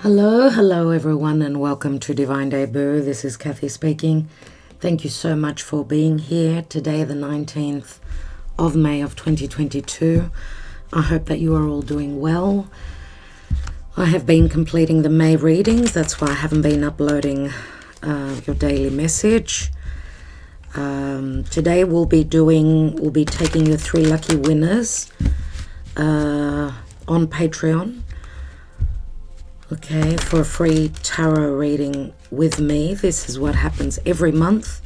Hello everyone, and welcome to Divine Debut. This is Kathy speaking. Thank you so much for being here today, the 19th of May of 2022. I hope that you are all doing well. I have been completing the May readings. That's why I haven't been uploading your daily message. Today we'll be taking your 3 lucky winners on Patreon. Okay, for a free tarot reading with me. This is what happens every month.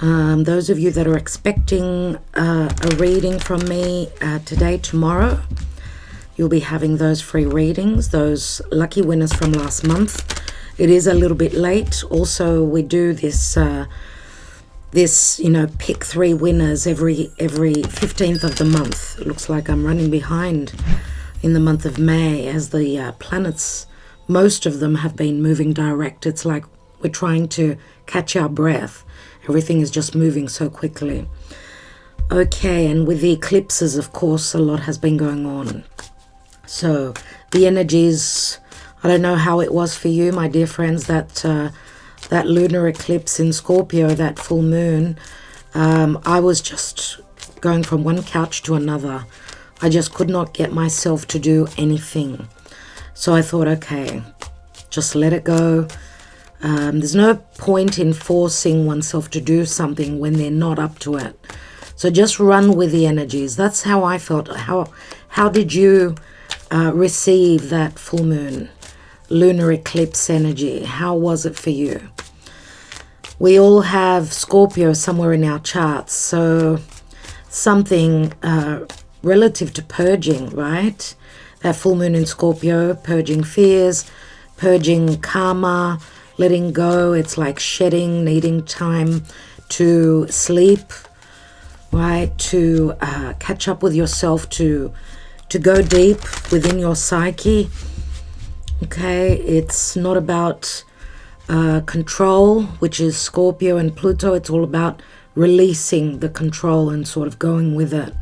Those of you that are expecting a reading from me today, tomorrow, you'll be having those free readings, those lucky winners from last month. It is a little bit late. Also, we do this, pick 3 winners every 15th of the month. It looks like I'm running behind in the month of May, as the planets, most of them have been moving direct. It's like we're trying to catch our breath. Everything is just moving so quickly. Okay, and with the eclipses, of course, a lot has been going on. So the energies, I don't know how it was for you, my dear friends, that lunar eclipse in Scorpio, that full moon. I was just going from one couch to another. I just could not get myself to do anything. So I thought, okay, just let it go. There's no point in forcing oneself to do something when they're not up to it. So just run with the energies. That's how I felt. How did you receive that full moon, lunar eclipse energy? How was it for you? We all have Scorpio somewhere in our charts. So something relative to purging, right? That full moon in Scorpio, purging fears, purging karma, letting go. It's like shedding, needing time to sleep, right? To catch up with yourself, to go deep within your psyche. Okay, it's not about control, which is Scorpio and Pluto. It's all about releasing the control and sort of going with it.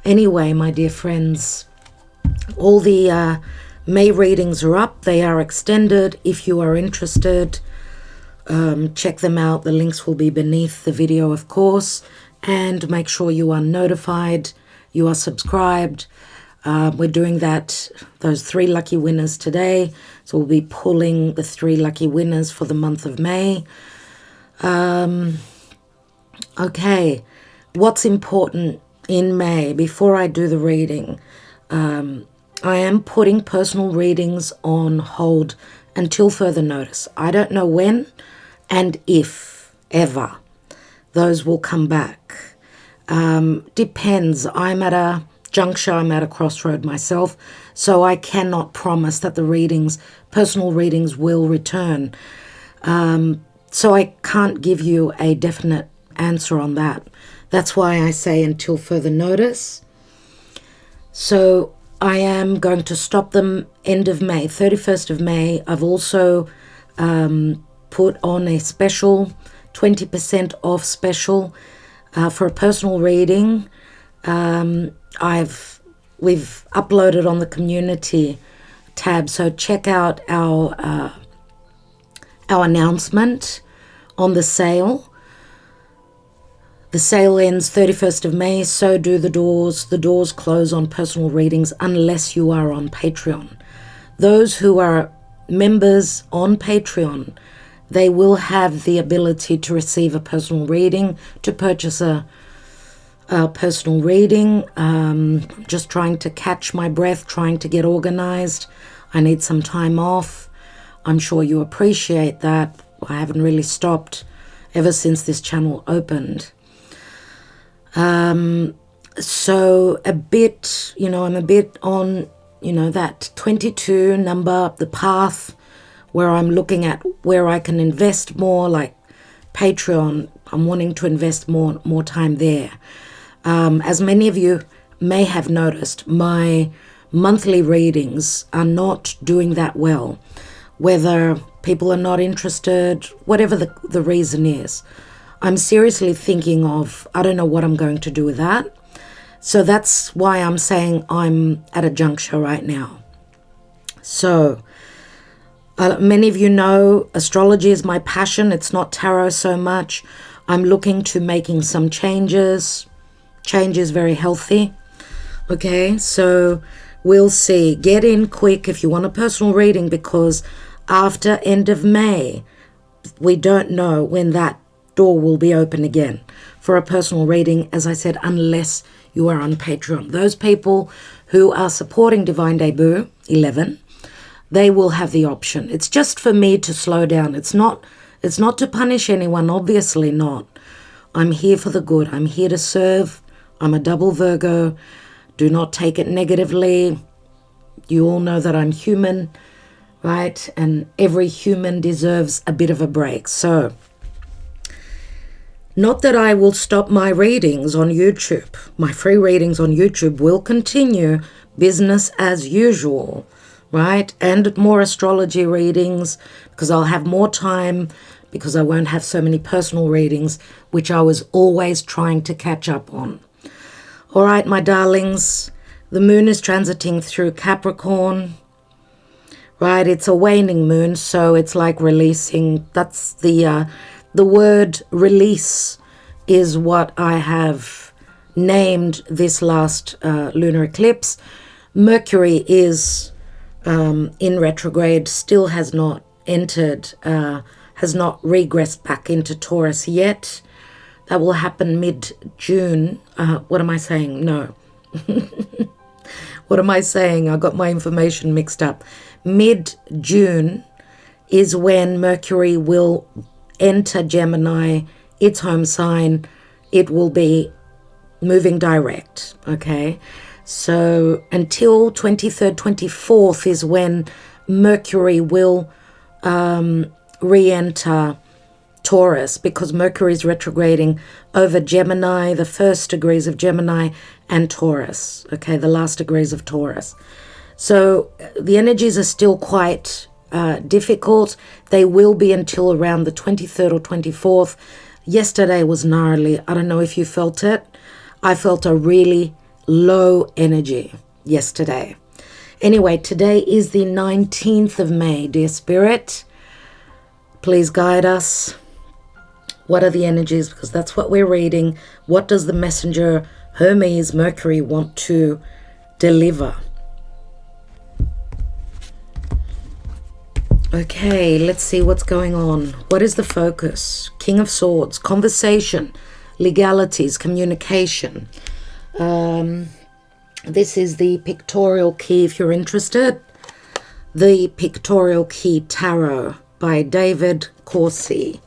Anyway, my dear friends, all the May readings are up. They are extended. If you are interested, check them out. The links will be beneath the video, of course. And make sure you are notified, you are subscribed. We're doing those 3 lucky winners today. So we'll be pulling the 3 lucky winners for the month of May. Okay, what's important in May, before I do the reading, I am putting personal readings on hold until further notice. I don't know when and if ever those will come back. Depends. I'm at a juncture, I'm at a crossroad myself, so I cannot promise that the personal readings will return. So I can't give you a definite answer on that. That's why I say until further notice. So I am going to stop them end of May, 31st of May. I've also put on a special, 20% off special for a personal reading. We've uploaded on the community tab, so check out our announcement on the sale. The sale ends 31st of May, so do the doors. The doors close on personal readings unless you are on Patreon. Those who are members on Patreon, they will have the ability to receive a personal reading, to purchase a personal reading. Just trying to catch my breath, trying to get organized. I need some time off. I'm sure you appreciate that. I haven't really stopped ever since this channel opened. So a bit, I'm a bit on, that 22 number, the path where I'm looking at where I can invest more, like Patreon. I'm wanting to invest more time there. As many of you may have noticed, my monthly readings are not doing that well. Whether people are not interested, whatever the reason is. I'm seriously thinking of, I don't know what I'm going to do with that. So that's why I'm saying I'm at a juncture right now. So Many of you know astrology is my passion. It's not tarot so much. I'm looking to making some changes. Change is very healthy. Okay, so we'll see. Get in quick if you want a personal reading, because after end of May, we don't know when that door will be open again for a personal reading, as I said, unless you are on Patreon. Those people who are supporting Divine Debut 11, they will have the option. It's just for me to slow down. It's not to punish anyone, obviously not. I'm here for the good. I'm here to serve. I'm a double Virgo. Do not take it negatively. You all know that I'm human, right? And every human deserves a bit of a break. So, not that I will stop my readings on YouTube. My free readings on YouTube will continue, business as usual, right? And more astrology readings, because I'll have more time, because I won't have so many personal readings, which I was always trying to catch up on. All right, my darlings, the moon is transiting through Capricorn, right? It's a waning moon, so it's like releasing. That's the word release is what I have named this last lunar eclipse. Mercury is in retrograde, still has not entered, has not regressed back into Taurus yet. That will happen mid-June. What am I saying? No. What am I saying? I got my information mixed up. Mid-June is when Mercury will enter Gemini, its home sign. It will be moving direct, okay? So until 23rd, 24th is when Mercury will re-enter Taurus, because Mercury is retrograding over Gemini, the first degrees of Gemini, and Taurus, okay, the last degrees of Taurus. So the energies are still quite difficult. They will be until around the 23rd or 24th. Yesterday was gnarly. I don't know if you felt it. I felt a really low energy yesterday. Anyway, today is the 19th of May, dear Spirit. Please guide us. What are the energies? Because that's what we're reading. What does the messenger Hermes Mercury want to deliver? Okay, let's see what's going on. What is the focus? King of Swords, conversation, legalities, communication. This is the pictorial key if you're interested. The Pictorial Key Tarot by David Corsi.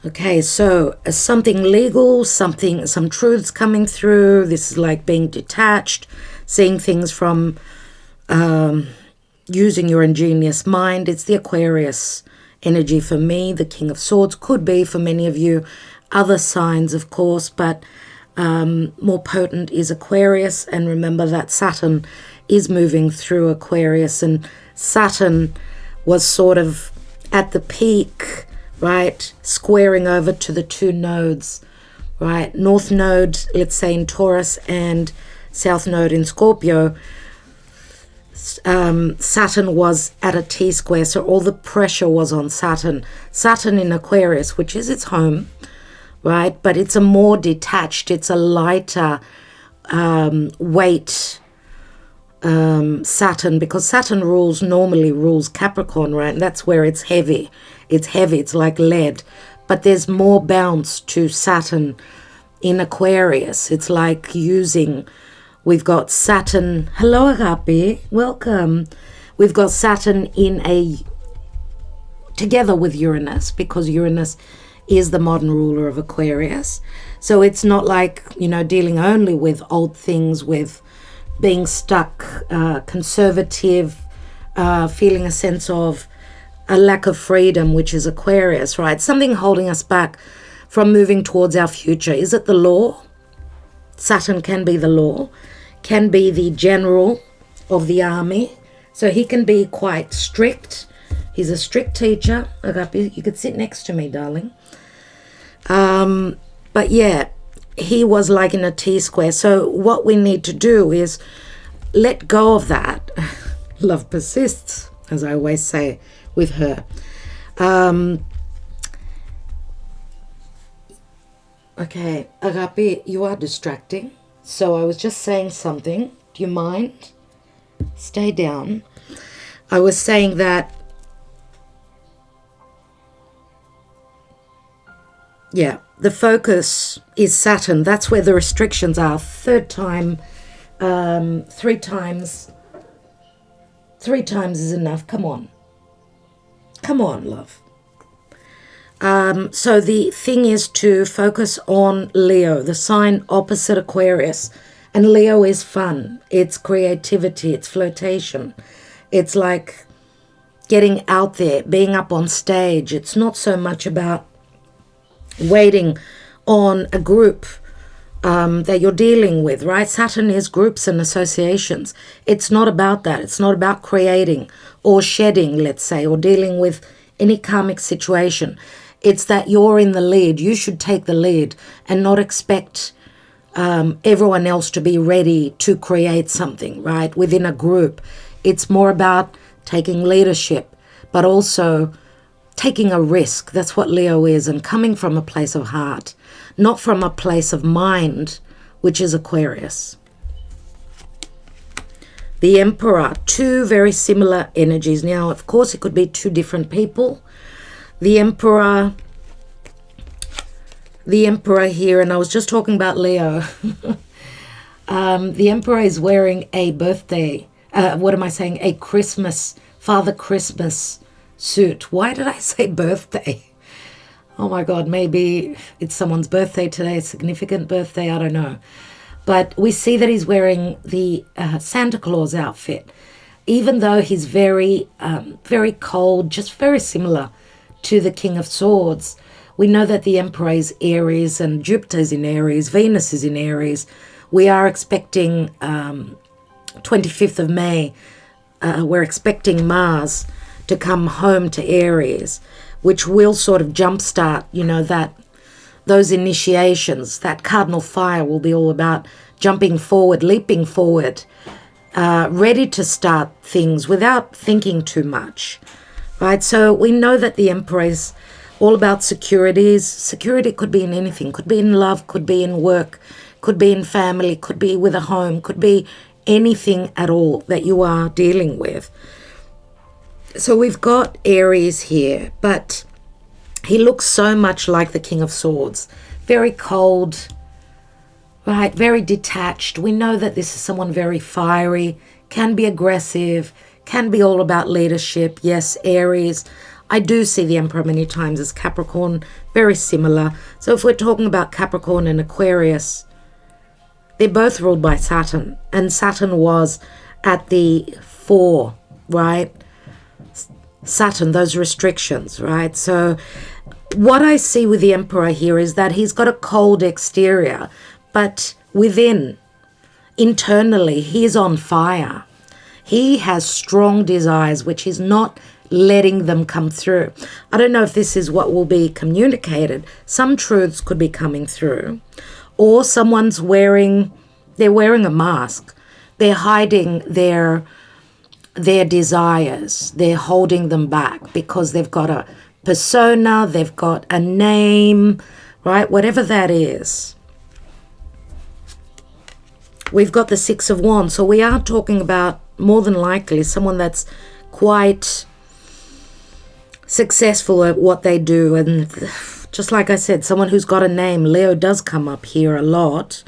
Okay, so something legal, some truths coming through. This is like being detached, seeing things from using your ingenious mind. It's the Aquarius energy for me. The King of Swords could be for many of you other signs, of course, but more potent is Aquarius. And remember that Saturn is moving through Aquarius, and Saturn was sort of at the peak, right, squaring over to the two nodes, right, North Node, let's say in Taurus, and South Node in Scorpio. Saturn was at a T-square, so all the pressure was on Saturn. Saturn in Aquarius, which is its home, right, but it's a more detached, it's a lighter weight Saturn, because Saturn normally rules Capricorn, right, and that's where it's heavy. It's heavy, it's like lead, but there's more bounce to Saturn in Aquarius. It's like we've got Saturn, hello Agape, welcome. We've got Saturn together with Uranus, because Uranus is the modern ruler of Aquarius. So it's not like, dealing only with old things, with being stuck, conservative, feeling a sense of a lack of freedom, which is Aquarius, right? Something holding us back from moving towards our future. Is it the law? Saturn can be the law, can be the general of the army. So he can be quite strict. He's a strict teacher. Agape, you could sit next to me, darling. But yeah, he was like in a T-square. So what we need to do is let go of that. Love persists. as I always say with her. Okay, Agape, you are distracting. So I was just saying something. Do you mind? Stay down. I was saying that, yeah, the focus is Saturn. That's where the restrictions are. Third time, three times is enough. Come on. Come on, love. So the thing is to focus on Leo, the sign opposite Aquarius. And Leo is fun. It's creativity. It's flirtation. It's like getting out there, being up on stage. It's not so much about waiting on a group that you're dealing with, right? Saturn is groups and associations. It's not about that. It's not about creating or shedding, let's say, or dealing with any karmic situation. It's that you're in the lead. You should take the lead and not expect everyone else to be ready to create something, right? Within a group. It's more about taking leadership, but also taking a risk. That's what Leo is, and coming from a place of heart, not from a place of mind, which is Aquarius. The Emperor, two very similar energies. Now, of course, it could be two different people. The Emperor here, and I was just talking about Leo. The Emperor is wearing a birthday, a Christmas, Father Christmas suit. Why did I say birthday? Oh my God, maybe it's someone's birthday today, a significant birthday, I don't know. But we see that he's wearing the Santa Claus outfit, even though he's very, very cold, just very similar to the King of Swords. We know that the Emperor is Aries and Jupiter's in Aries, Venus is in Aries. We are expecting 25th of May, we're expecting Mars to come home to Aries, which will sort of jumpstart, those initiations. That cardinal fire will be all about jumping forward, leaping forward, ready to start things without thinking too much, right? So we know that the Emperor is all about securities. Security could be in anything, could be in love, could be in work, could be in family, could be with a home, could be anything at all that you are dealing with. So we've got Aries here, but he looks so much like the King of Swords. Very cold, right? Very detached. We know that this is someone very fiery, can be aggressive, can be all about leadership. Yes, Aries. I do see the Emperor many times as Capricorn, very similar. So if we're talking about Capricorn and Aquarius, they're both ruled by Saturn. And Saturn was at the 4, right? Saturn, those restrictions, right? So what I see with the Emperor here is that he's got a cold exterior, but within, internally, he's on fire. He has strong desires, which he's not letting them come through. I don't know if this is what will be communicated. Some truths could be coming through, or someone's they're wearing a mask. They're hiding their desires. They're holding them back because they've got a persona, they've got a name, right? Whatever that is. We've got the 6 of Wands. So we are talking about, more than likely, someone that's quite successful at what they do. And just like I said, someone who's got a name. Leo does come up here a lot.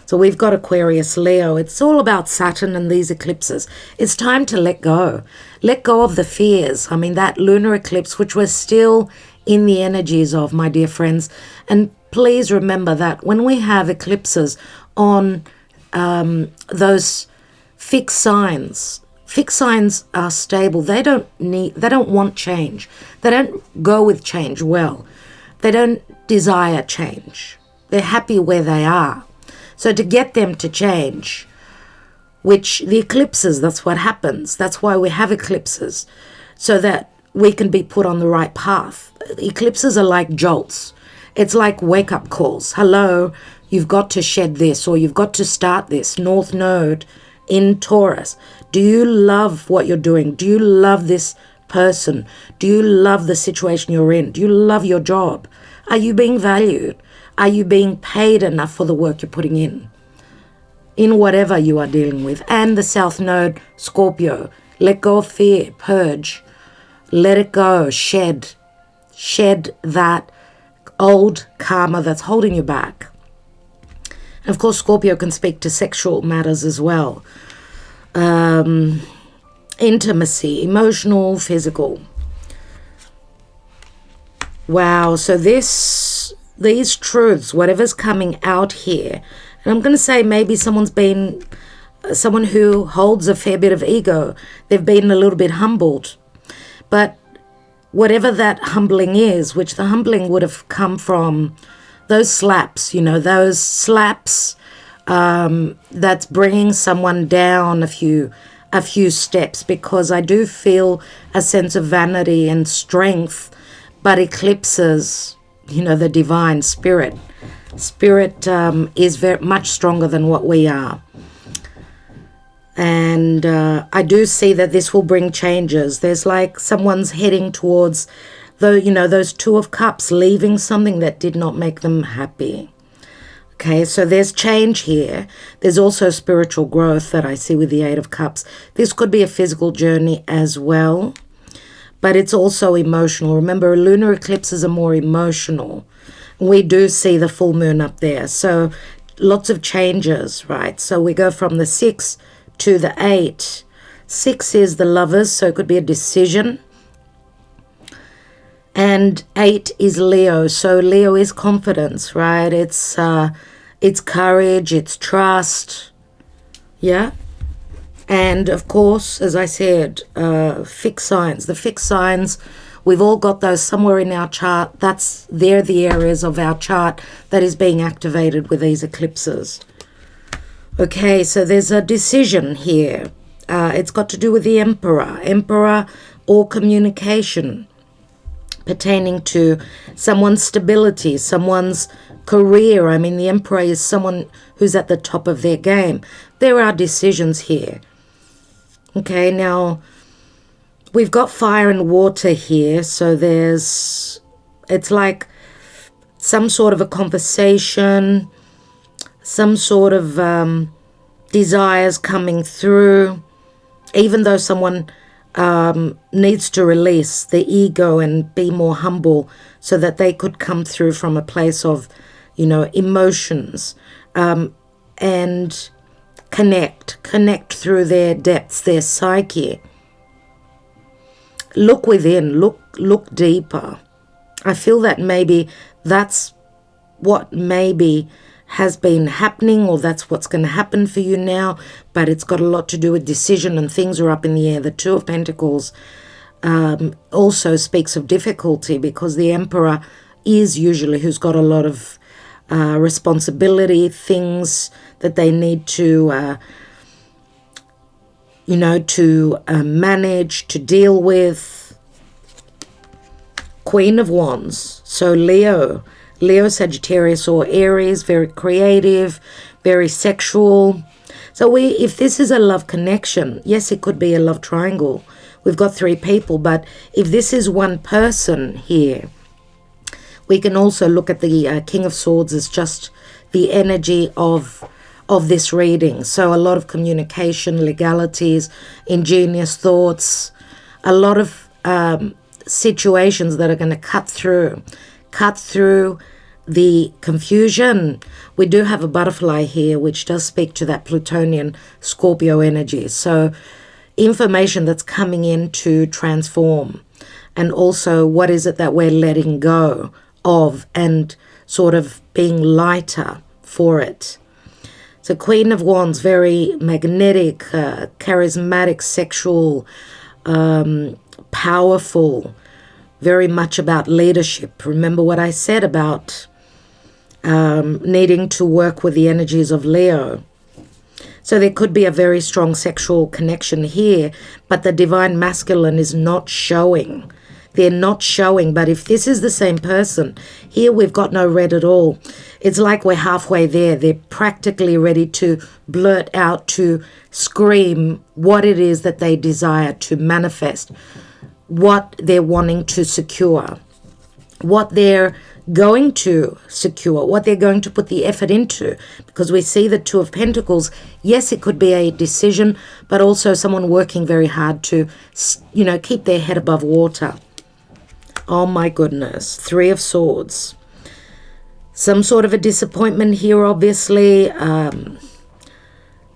So we've got Aquarius, Leo. It's all about Saturn and these eclipses. It's time to let go. Let go of the fears. I mean, that lunar eclipse, which we're still in the energies of, my dear friends. And please remember that when we have eclipses on those fixed signs are stable. They don't want change. They don't go with change well. They don't desire change. They're happy where they are. So to get them to change, which the eclipses, that's what happens. That's why we have eclipses, so that we can be put on the right path. Eclipses are like jolts. It's like wake-up calls. Hello, you've got to shed this, or you've got to start this. North Node in Taurus. Do you love what you're doing? Do you love this person? Do you love the situation you're in? Do you love your job? Are you being valued? Are you being paid enough for the work you're putting in whatever you are dealing with? And the South Node, Scorpio. Let go of fear, purge, let it go, shed that old karma that's holding you back. And of course, Scorpio can speak to sexual matters as well. Intimacy, emotional, physical. Wow, so these truths, whatever's coming out here, and I'm going to say maybe someone who holds a fair bit of ego, they've been a little bit humbled. But whatever that humbling is, which the humbling would have come from those slaps, those slaps that's bringing someone down a few steps, because I do feel a sense of vanity and strength, but eclipses, the divine spirit. Spirit is very much stronger than what we are. And I do see that this will bring changes. There's like someone's heading towards, those Two of Cups, leaving something that did not make them happy. Okay, so there's change here. There's also spiritual growth that I see with the Eight of Cups. This could be a physical journey as well, but it's also emotional. Remember, lunar eclipses are more emotional. We do see the full moon up there. So lots of changes, right? So we go from the 6 to the 8. 6 is the Lovers, so it could be a decision. And 8 is Leo. So Leo is confidence, right? It's courage, it's trust. Yeah. And of course, as I said, fixed signs. The fixed signs, we've all got those somewhere in our chart. They're the areas of our chart that is being activated with these eclipses. Okay, so there's a decision here. It's got to do with the Emperor or communication pertaining to someone's stability, someone's career. I mean, the Emperor is someone who's at the top of their game. There are decisions here. Okay, now we've got fire and water here, so it's like some sort of a conversation, some sort of desires coming through, even though someone needs to release the ego and be more humble so that they could come through from a place of, emotions, and connect through their depths, their psyche. Look within, look deeper. I feel that maybe that's what maybe has been happening, or that's what's going to happen for you now, but it's got a lot to do with decision, and things are up in the air. The Two of Pentacles also speaks of difficulty, because the Emperor is usually who's got a lot of responsibility, things that they need to manage, to deal with. Queen of Wands, so Leo, Sagittarius or Aries, very creative, very sexual. So if this is a love connection, yes, it could be a love triangle. We've got 3 people, but if this is one person here, we can also look at the King of Swords as just the energy of this reading. So a lot of communication, legalities, ingenious thoughts, a lot of situations that are going to cut through the confusion. We do have a butterfly here, which does speak to that Plutonian Scorpio energy. So information that's coming in to transform, and also what is it that we're letting go of and sort of being lighter for it. So Queen of Wands, very magnetic, charismatic, sexual, powerful, very much about leadership. Remember what I said about needing to work with the energies of Leo. So there could be a very strong sexual connection here, but the divine masculine is not showing. they're not showing. But if this is the same person, here we've got no red at all. It's like we're halfway there. They're practically ready to blurt out, to scream what it is that they desire to manifest, what they're wanting to secure, what they're going to secure, what they're going to put the effort into. Because we see the Two of Pentacles. Yes, it could be a decision, but also someone working very hard to, you know, keep their head above water. Oh my goodness. Three of Swords. Some sort of a disappointment here, obviously.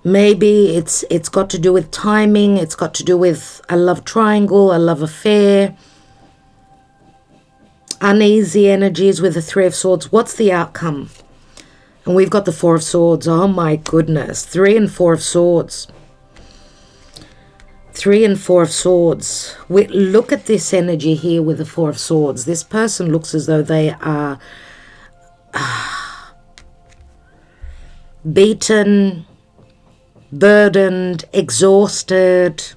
Maybe it's got to do with timing. It's got to do with a love triangle, a love affair. Uneasy energies with the Three of Swords. What's the outcome? And we've got the Four of Swords. Oh my goodness. 3 and 4 of Swords. 3 and 4 of Swords. Look at this energy here with the Four of Swords. This person looks as though they are beaten, burdened, exhausted,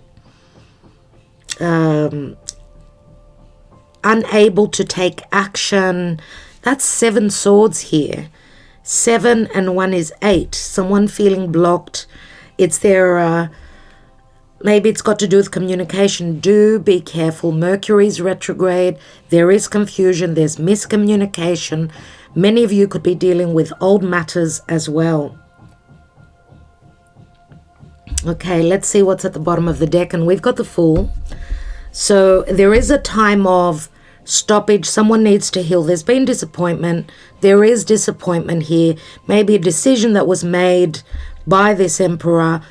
unable to take action. That's 7 swords here. 7 and 1 is 8. Someone feeling blocked. It's their, maybe it's got to do with communication. Do be careful. Mercury's retrograde. There is confusion. There's miscommunication. Many of you could be dealing with old matters as well. Okay, let's see what's at the bottom of the deck. And we've got the Fool. So there is a time of stoppage. Someone needs to heal. There's been disappointment. There is disappointment here. Maybe a decision that was made by this Emperor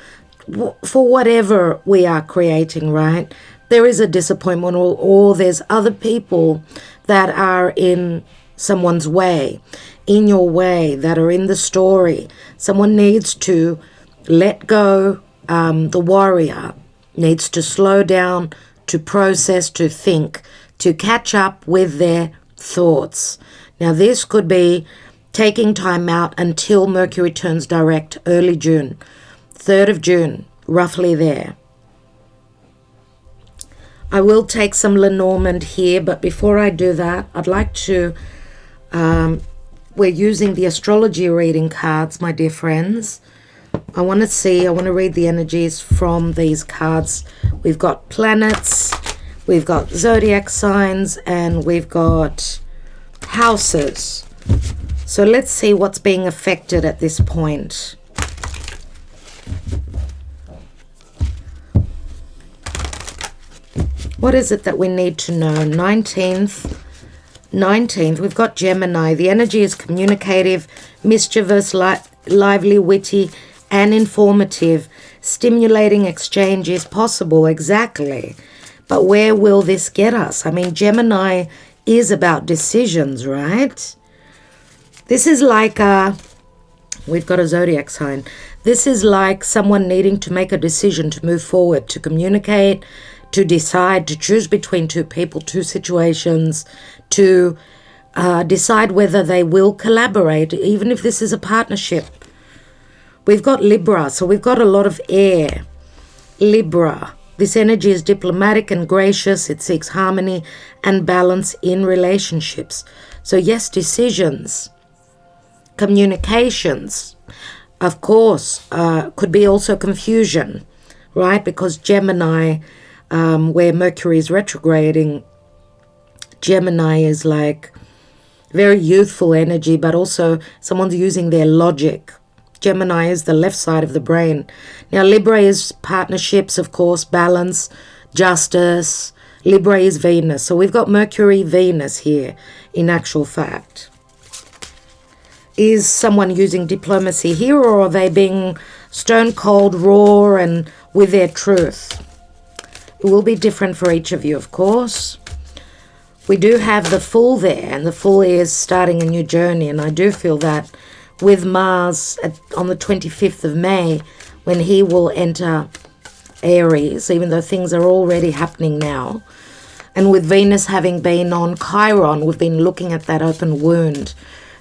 for whatever we are creating, right? There is a disappointment, or there's other people that are in someone's way, in your way, that are in the story. Someone needs to let go. The warrior needs to slow down, to process, to think, to catch up with their thoughts. Now, this could be taking time out until Mercury turns direct early June, 3rd of June, roughly there. I will take some Lenormand here, but before I do that, I'd like to, we're using the astrology reading cards, my dear friends. I want to read the energies from these cards. We've got planets, we've got zodiac signs, and we've got houses. So let's see what's being affected at this point. What is it that we need to know? 19th, we've got Gemini. The energy is communicative, mischievous, lively, witty, and informative. Stimulating exchange is possible, exactly. But where will this get us? I mean, Gemini is about decisions, right? This is like we've got a zodiac sign. This is like someone needing to make a decision to move forward, to communicate, to decide, to choose between two people, two situations, to decide whether they will collaborate, even if this is a partnership. We've got Libra, so we've got a lot of air. Libra. This energy is diplomatic and gracious. It seeks harmony and balance in relationships. So yes, decisions, communications, of course, could be also confusion, right? Because Gemini, where Mercury is retrograding, Gemini is like very youthful energy, but also someone's using their logic. Gemini is the left side of the brain. Now, Libra is partnerships, of course, balance, justice. Libra is Venus. So we've got Mercury, Venus here, in actual fact. Is someone using diplomacy here, or are they being stone cold, raw, and with their truth? It will be different for each of you, of course. We do have the Fool there, and the Fool is starting a new journey, and I do feel that with Mars on the 25th of May, when he will enter Aries, even though things are already happening now. And with Venus having been on Chiron, we've been looking at that open wound,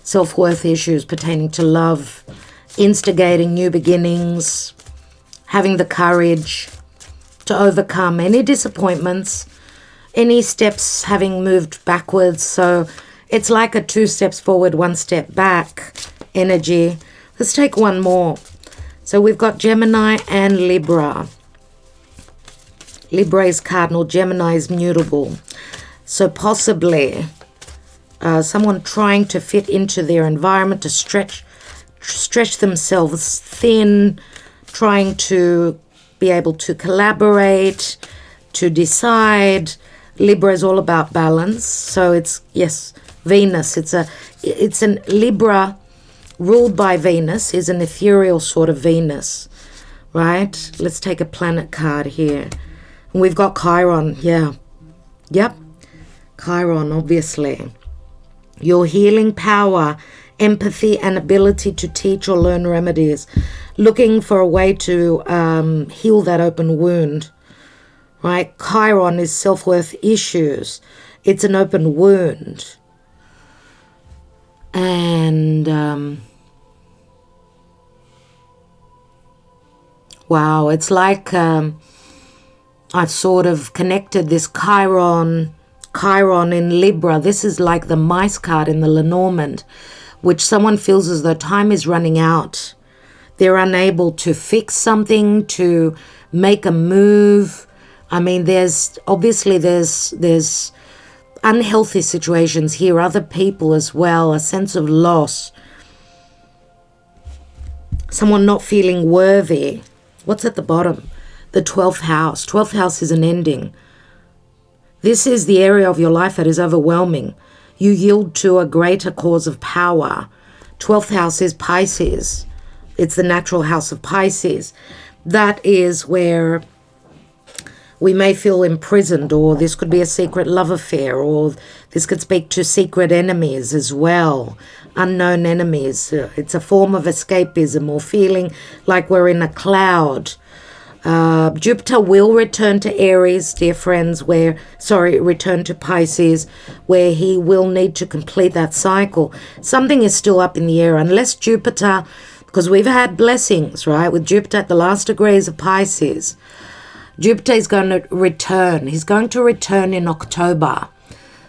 self-worth issues pertaining to love, instigating new beginnings, having the courage to overcome any disappointments, any steps having moved backwards. So it's like a 2 steps forward, 1 step back energy. Let's take one more. So we've got Gemini and Libra. Libra is cardinal, Gemini is mutable. So possibly someone trying to fit into their environment, to stretch themselves thin, trying to be able to collaborate, to decide. Libra is all about balance. So it's, yes, Venus. It's an Libra ruled by Venus, is an ethereal sort of Venus, right? Let's take a planet card here. And we've got Chiron, yeah. Yep, Chiron, obviously. Your healing power, empathy, and ability to teach or learn remedies. Looking for a way to heal that open wound, right? Chiron is self-worth issues. It's an open wound. And wow, it's like I've sort of connected this Chiron in Libra. This is like the mice card in the Lenormand, which someone feels as though time is running out. They're unable to fix something, to make a move. I mean, there's unhealthy situations here, other people as well, a sense of loss. Someone not feeling worthy. What's at the bottom? The 12th house. 12th house is an ending. This is the area of your life that is overwhelming. You yield to a greater cause of power. 12th house is Pisces. It's the natural house of Pisces. That is where we may feel imprisoned, or this could be a secret love affair, or this could speak to secret enemies as well, unknown enemies. It's a form of escapism, or feeling like we're in a cloud. Jupiter will return to Aries, dear friends, return to Pisces, where he will need to complete that cycle. Something is still up in the air, unless Jupiter, because we've had blessings, right, with Jupiter at the last degrees of Pisces. Jupiter is going to return. He's going to return in October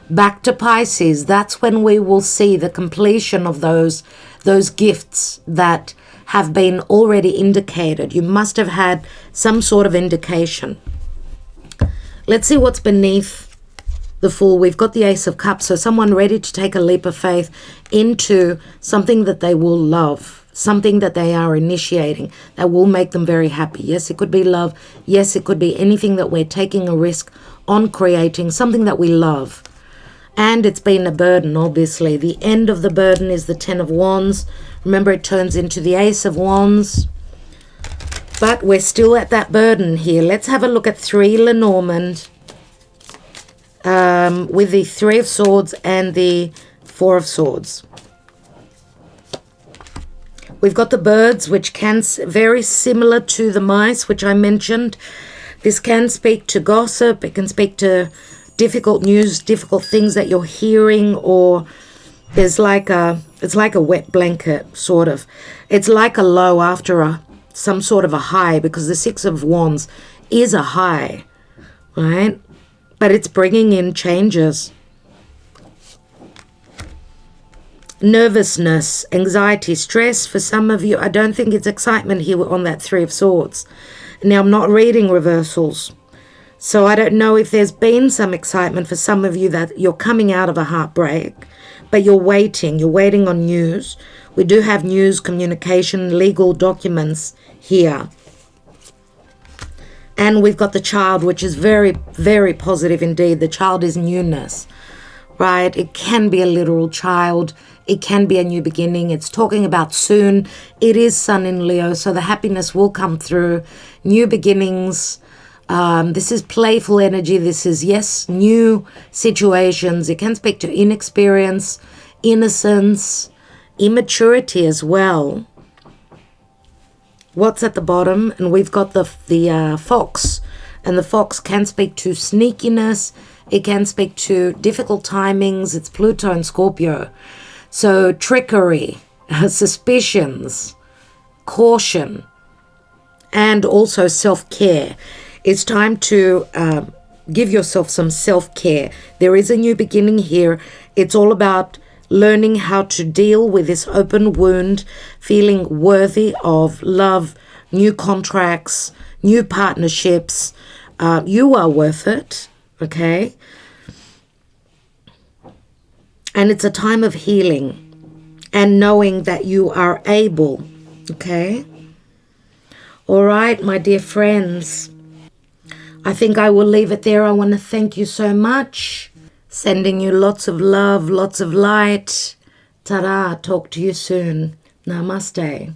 back to Pisces. That's when we will see the completion of those gifts that have been already indicated. You must have had some sort of indication. Let's see what's beneath the Fool. We've got the Ace of Cups. So someone ready to take a leap of faith into something that they will love, something that they are initiating that will make them very happy. Yes, it could be love. Yes, it could be anything that we're taking a risk on creating, something that we love. And it's been a burden, obviously. The end of the burden is the 10 of Wands. Remember, it turns into the Ace of Wands. But we're still at that burden here. Let's have a look at 3 Lenormand with the 3 of Swords and the 4 of Swords. We've got the birds, which can, very similar to the mice, which I mentioned. This can speak to gossip. It can speak to difficult news, difficult things that you're hearing, or there's like it's like a wet blanket, sort of. It's like a low after some sort of a high, because the 6 of Wands is a high, right? But it's bringing in changes. Nervousness, anxiety, stress. For some of you, I don't think it's excitement here on that 3 of Swords. Now, I'm not reading reversals, so I don't know if there's been some excitement for some of you that you're coming out of a heartbreak, but you're waiting on news. We do have news, communication, legal documents here. And we've got the Child, which is very, very positive indeed. The Child is newness, right? It can be a literal child. It can be a new beginning. It's talking about soon. It is Sun in Leo, so the happiness will come through. New beginnings. This is playful energy. This is, yes, new situations. It can speak to inexperience, innocence, immaturity as well. What's at the bottom? And we've got the fox. And the fox can speak to sneakiness. It can speak to difficult timings. It's Pluto and Scorpio. So trickery, suspicions, caution, and also self-care. It's time to Give yourself some self-care. There is a new beginning here. It's all about learning how to deal with this open wound, feeling worthy of love, new contracts, new partnerships. You are worth it, okay? And it's a time of healing and knowing that you are able, okay? All right, my dear friends. I think I will leave it there. I want to thank you so much. Sending you lots of love, lots of light. Ta-da. Talk to you soon. Namaste.